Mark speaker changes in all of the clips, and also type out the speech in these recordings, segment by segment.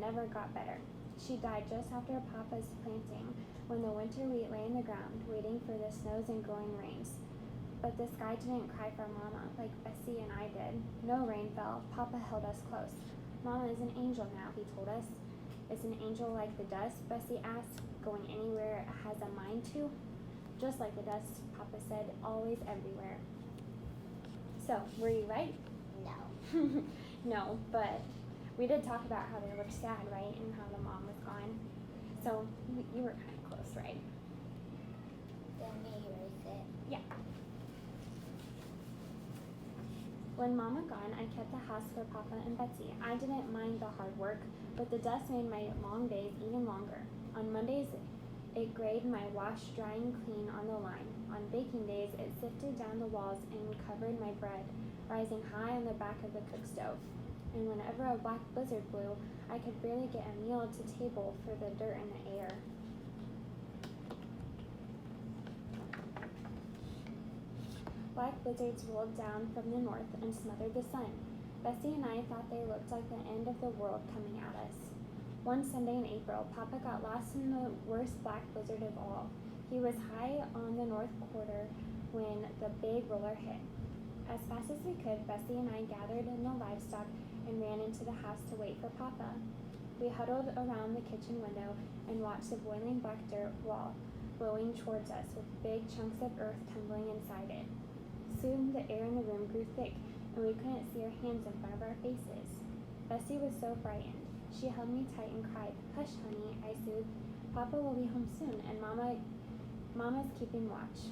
Speaker 1: never got better. She died just after Papa's planting, when the winter wheat lay in the ground, waiting for the snows and growing rains. But the sky didn't cry for Mama, like Bessie and I did. No rain fell. Papa held us close. Mama is an angel now, he told us. Is an angel like the dust? Bessie asked, going anywhere it has a mind to? Just like the dust, Papa said, always everywhere. So, were you right?
Speaker 2: No.
Speaker 1: No, but we did talk about how they looked sad, right? And how the mom was gone. So, you were kind of close, right?
Speaker 2: Then we erase it.
Speaker 1: Yeah. When Mama gone, I kept the house for Papa and Betsy. I didn't mind the hard work, but the dust made my long days even longer. On Mondays, it grayed my wash drying clean on the line. On baking days, it sifted down the walls and covered my bread, rising high on the back of the cook stove. And whenever a black blizzard blew, I could barely get a meal to table for the dirt in the air. Black blizzards rolled down from the north and smothered the sun. Bessie and I thought they looked like the end of the world coming at us. One Sunday in April, Papa got lost in the worst black blizzard of all. He was high on the north quarter when the big roller hit. As fast as we could, Bessie and I gathered in the livestock and ran into the house to wait for Papa. We huddled around the kitchen window and watched the boiling black dirt wall blowing towards us with big chunks of earth tumbling inside it. Soon the air in the room grew thick and we couldn't see our hands in front of our faces. Bessie was so frightened. She held me tight and cried, "Hush, honey," I soothed. "Papa will be home soon, and Mama's keeping watch."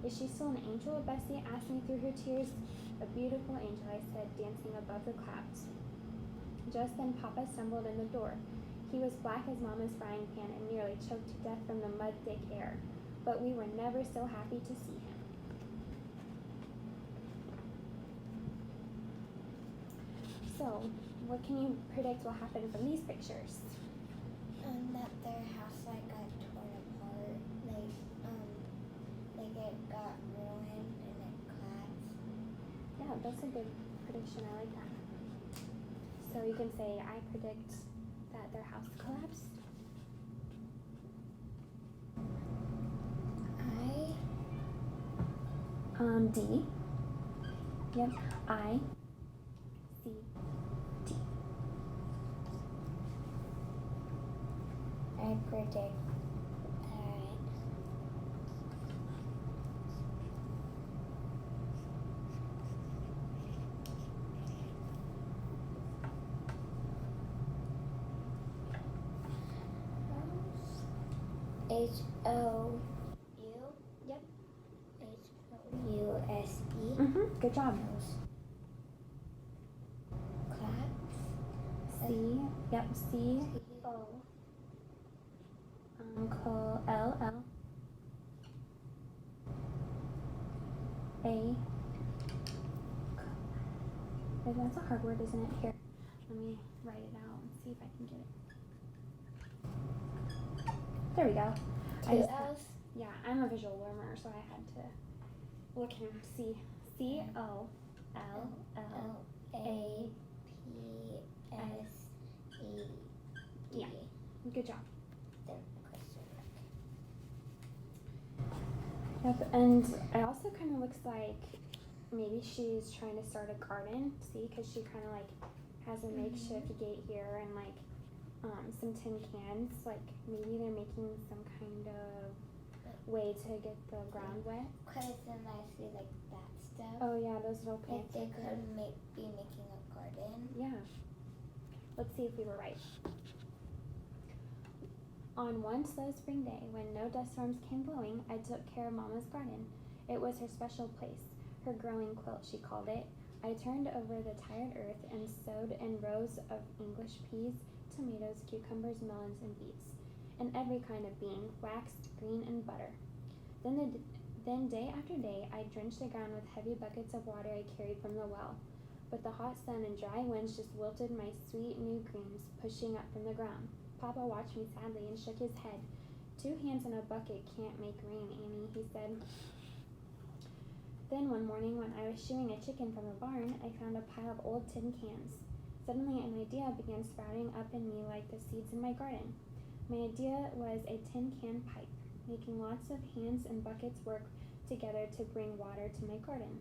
Speaker 1: "Is she still an angel?" Bessie asked me through her tears. "A beautiful angel," I said, dancing above the clouds. Just then Papa stumbled in the door. He was black as Mama's frying pan and nearly choked to death from the mud-thick air. But we were never so happy to see him. So, what can you predict will happen from these pictures?
Speaker 2: That their house got torn apart, it got ruined and it collapsed.
Speaker 1: Yeah, that's a good prediction. I like that. So you can say, I predict that their house collapsed. D. Yep. I. C. T.
Speaker 2: I predict that H-O-U.
Speaker 1: Yep.
Speaker 2: H-O-U-S-E.
Speaker 1: Good job.
Speaker 2: Claps.
Speaker 1: C. Yep. C. O. L. A. That's a hard word, isn't it? Here, let me write it out and see if I can get it. There we go.
Speaker 2: Two L's.
Speaker 1: Yeah, I'm a visual learner, so I had to look and see.
Speaker 2: C-O-L-L-A-P-S-E-D.
Speaker 1: Yeah, good job.
Speaker 2: Then question
Speaker 1: Yep,
Speaker 2: mark.
Speaker 1: and it also kind of looks like maybe she's trying to start a garden. See, because she kind of has a makeshift gate here and some tin cans. Maybe they're making some kind of way to get the ground wet.
Speaker 2: Because then I see that stuff.
Speaker 1: Oh yeah, those little plants.
Speaker 2: They could be making a garden.
Speaker 1: Yeah. Let's see if we were right. On one slow spring day, when no dust storms came blowing, I took care of Mama's garden. It was her special place, her growing quilt, she called it. I turned over the tired earth and sowed in rows of English peas, tomatoes, cucumbers, melons, and beets, and every kind of bean, waxed, green, and butter. Then day after day, I drenched the ground with heavy buckets of water I carried from the well. But the hot sun and dry winds just wilted my sweet new greens, pushing up from the ground. Papa watched me sadly and shook his head. 2 hands in a bucket can't make rain, Annie, he said. Then one morning when I was shooing a chicken from the barn, I found a pile of old tin cans. Suddenly, an idea began sprouting up in me like the seeds in my garden. My idea was a tin can pipe, making lots of hands and buckets work together to bring water to my garden.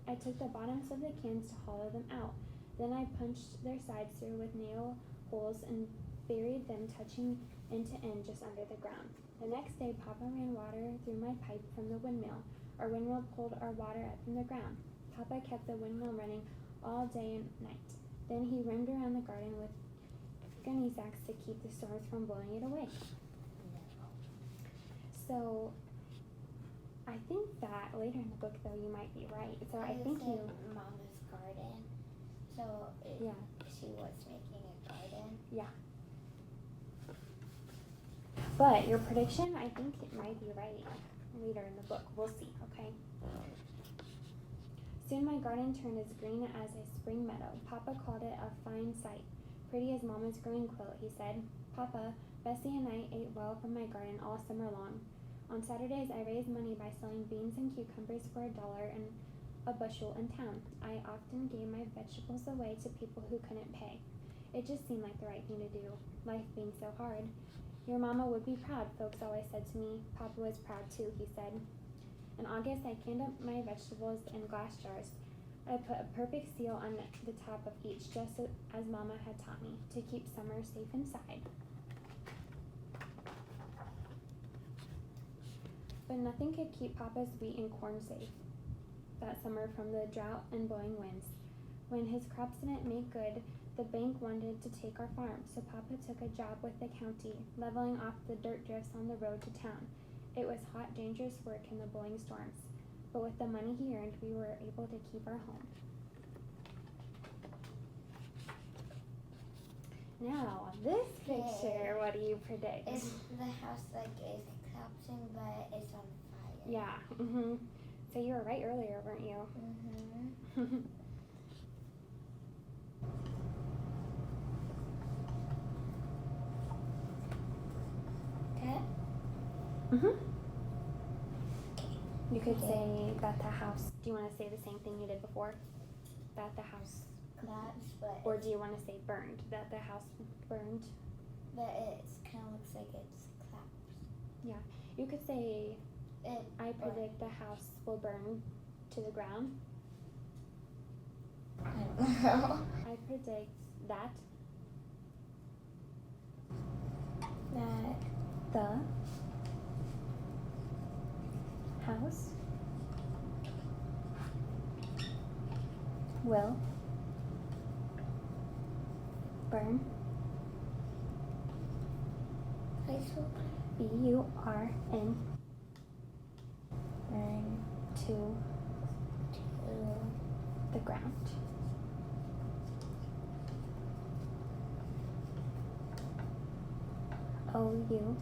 Speaker 1: I took the bottoms of the cans to hollow them out. Then I punched their sides through with nail holes and buried them touching end to end just under the ground. The next day, Papa ran water through my pipe from the windmill. Our windmill pulled our water up from the ground. Papa kept the windmill running all day and night. Then he roamed around the garden with gunny sacks to keep the storms from blowing it away. So, I think that later in the book, though, you might be right. So I think you.
Speaker 2: Mama's garden. So
Speaker 1: Yeah.
Speaker 2: she was making a garden.
Speaker 1: Yeah. But your prediction, I think it might be right later in the book. We'll see, okay? Soon my garden turned as green as a spring meadow. Papa called it a fine sight. Pretty as Mama's growing quilt, he said. Papa, Bessie and I ate well from my garden all summer long. On Saturdays, I raised money by selling beans and cucumbers for $1 and a bushel in town. I often gave my vegetables away to people who couldn't pay. It just seemed like the right thing to do, life being so hard. Your mama would be proud, folks always said to me. Papa was proud too, he said. In August, I canned up my vegetables in glass jars. I put a perfect seal on the top of each, just as Mama had taught me, to keep summer safe inside. But nothing could keep Papa's wheat and corn safe that summer from the drought and blowing winds. When his crops didn't make good, the bank wanted to take our farm, so Papa took a job with the county, leveling off the dirt drifts on the road to town. It was hot, dangerous work in the blowing storms, but with the money he earned, we were able to keep our home. Now, this picture, what do you predict?
Speaker 2: It's the house is collapsing, but it's on fire.
Speaker 1: Yeah. So you were right earlier, weren't you?
Speaker 2: Okay.
Speaker 1: You could say that the house. Do you want to say the same thing you did before? That the house
Speaker 2: Collapsed, but
Speaker 1: or do you want to say burned? That the house burned?
Speaker 2: But it kind of looks like it's collapsed.
Speaker 1: Yeah. You could say I predict the house will burn to the ground.
Speaker 2: I don't know.
Speaker 1: I predict that the house will burn. B-U-R-N.
Speaker 2: Burn
Speaker 1: to the ground. O-U-N-D.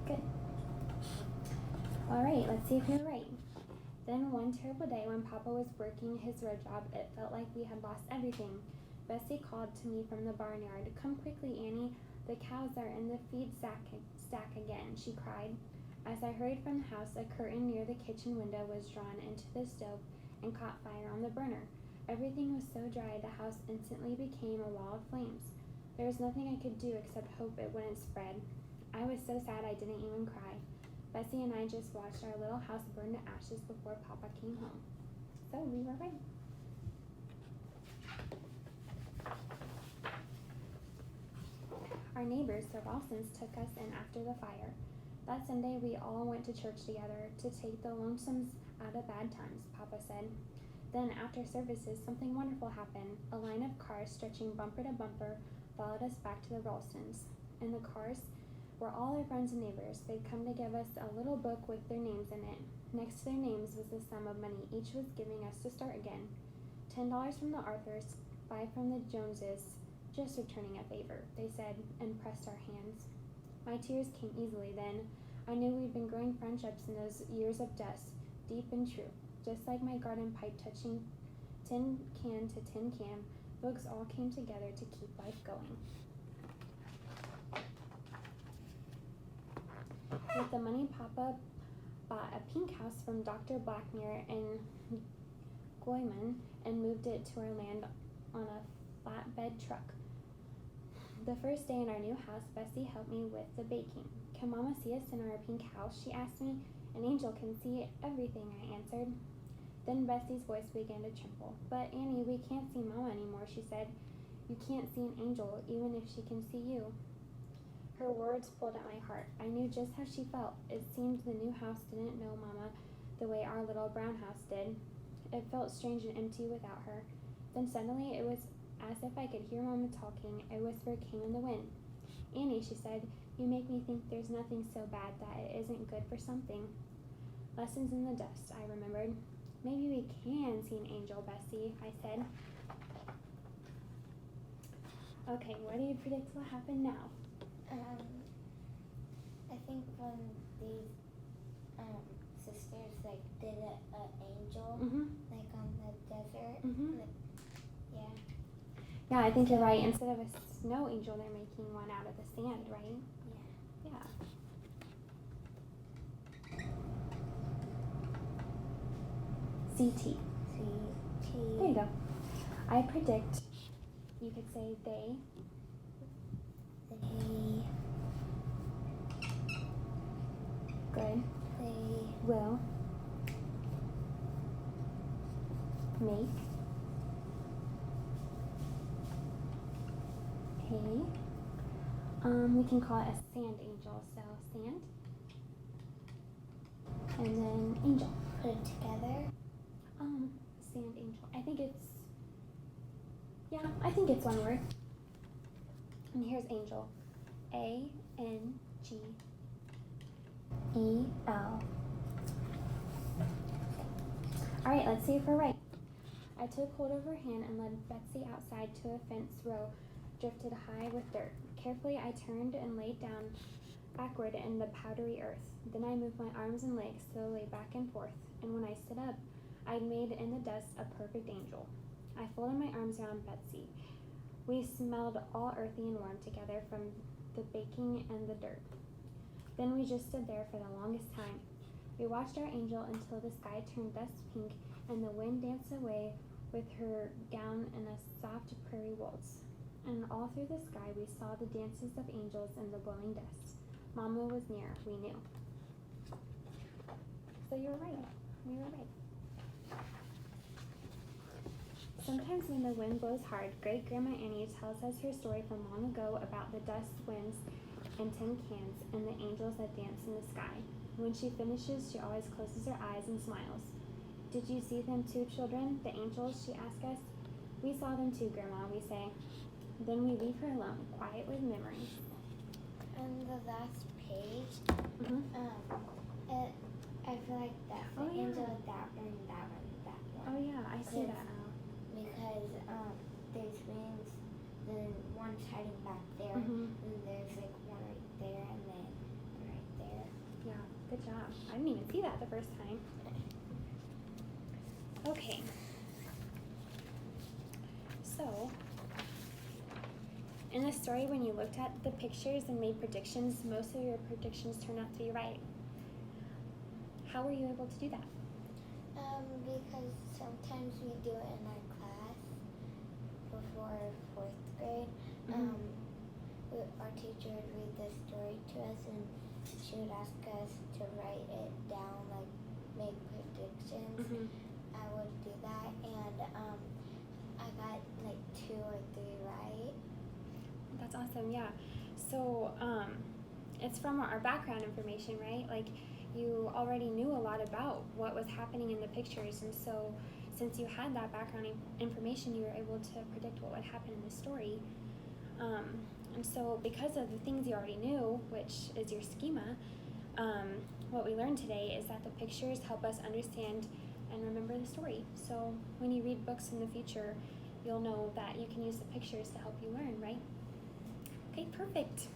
Speaker 1: Good. All right, let's see if you're right. Then one terrible day when Papa was working his road job, it felt like we had lost everything. Bessie called to me from the barnyard. Come quickly, Annie. The cows are in the feed stack again, she cried. As I hurried from the house, a curtain near the kitchen window was drawn into the stove and caught fire on the burner. Everything was so dry, the house instantly became a wall of flames. There was nothing I could do except hope it wouldn't spread. I was so sad I didn't even cry. Bessie and I just watched our little house burn to ashes before Papa came home. So we were right. Our neighbors, the Ralstons, took us in after the fire. That Sunday, we all went to church together to take the lonesomes out of bad times, Papa said. Then, after services, something wonderful happened. A line of cars stretching bumper to bumper followed us back to the Ralstons. In the cars were all our friends and neighbors. They'd come to give us a little book with their names in it. Next to their names was the sum of money each was giving us to start again. $10 from the Arthurs, 5 from the Joneses, just returning a favor, they said, and pressed our hands. My tears came easily then. I knew we'd been growing friendships in those years of dust, deep and true. Just like my garden pipe touching tin can to tin can, folks all came together to keep life going. With the money, Papa bought a pink house from Dr. Blackmere in Goyman and moved it to our land on a flatbed truck. The first day in our new house, Bessie helped me with the baking. "Can Mama see us in our pink house?" she asked me. "An angel can see everything," I answered. Then Bessie's voice began to tremble. "But Annie, we can't see Mama anymore," she said. "You can't see an angel, even if she can see you." Her words pulled at my heart. I knew just how she felt. It seemed the new house didn't know Mama the way our little brown house did. It felt strange and empty without her. Then suddenly it was as if I could hear Mama talking. A whisper came in the wind. "Annie," she said, "you make me think there's nothing so bad that it isn't good for something." "Lessons in the dust," I remembered. "Maybe we can see an angel, Bessie," I said. Okay, what do you predict will happen now?
Speaker 2: I think when these sisters like did an angel like on the desert. Yeah.
Speaker 1: Yeah, I think you're right. Instead of a snow angel, they're making one out of the sand, right?
Speaker 2: Yeah.
Speaker 1: Yeah. CT. There you go. I predict, you could say they good will make we can call it a sand angel. So sand and then angel.
Speaker 2: Put it together.
Speaker 1: Sand angel. I think it's one word. And here's angel. ANGEL. All right, let's see if we're right. I took hold of her hand and led Betsy outside to a fence row drifted high with dirt. Carefully, I turned and laid down backward in the powdery earth. Then I moved my arms and legs slowly back and forth, and when I stood up, I'd made in the dust a perfect angel. I folded my arms around Betsy. We smelled all earthy and warm together from the baking and the dirt. Then we just stood there for the longest time. We watched our angel until the sky turned dust pink and the wind danced away with her gown in a soft prairie waltz. And all through the sky we saw the dances of angels in the blowing dust. Mama was near, we knew. So you were right. We were right. Sometimes when the wind blows hard, Great-Grandma Annie tells us her story from long ago about the dust winds and tin cans and the angels that dance in the sky. When she finishes, she always closes her eyes and smiles. "Did you see them too, children? The angels?" she asks us. "We saw them too, Grandma," we say. Then we leave her alone, quiet with memories.
Speaker 2: On the last page, I feel like that's the angel, that one, that one, that one.
Speaker 1: Oh yeah, I see that now.
Speaker 2: Because there's wings, then one's hiding back there, and there's like one right there, and then one right there.
Speaker 1: Yeah, good job. I didn't even see that the first time. Okay. So, in the story, when you looked at the pictures and made predictions, most of your predictions turned out to be right. How were you able to do that?
Speaker 2: Because sometimes we do it in our class before 4th grade. Our teacher would read the story to us, and she would ask us to write it down, like make predictions. I would do that, and I got like 2 or 3 right.
Speaker 1: That's awesome, yeah. So, it's from our background information, right? Like, you already knew a lot about what was happening in the pictures, and so since you had that background information, you were able to predict what would happen in the story. And so because of the things you already knew, which is your schema, what we learned today is that the pictures help us understand and remember the story. So when you read books in the future, you'll know that you can use the pictures to help you learn, right? Okay, perfect.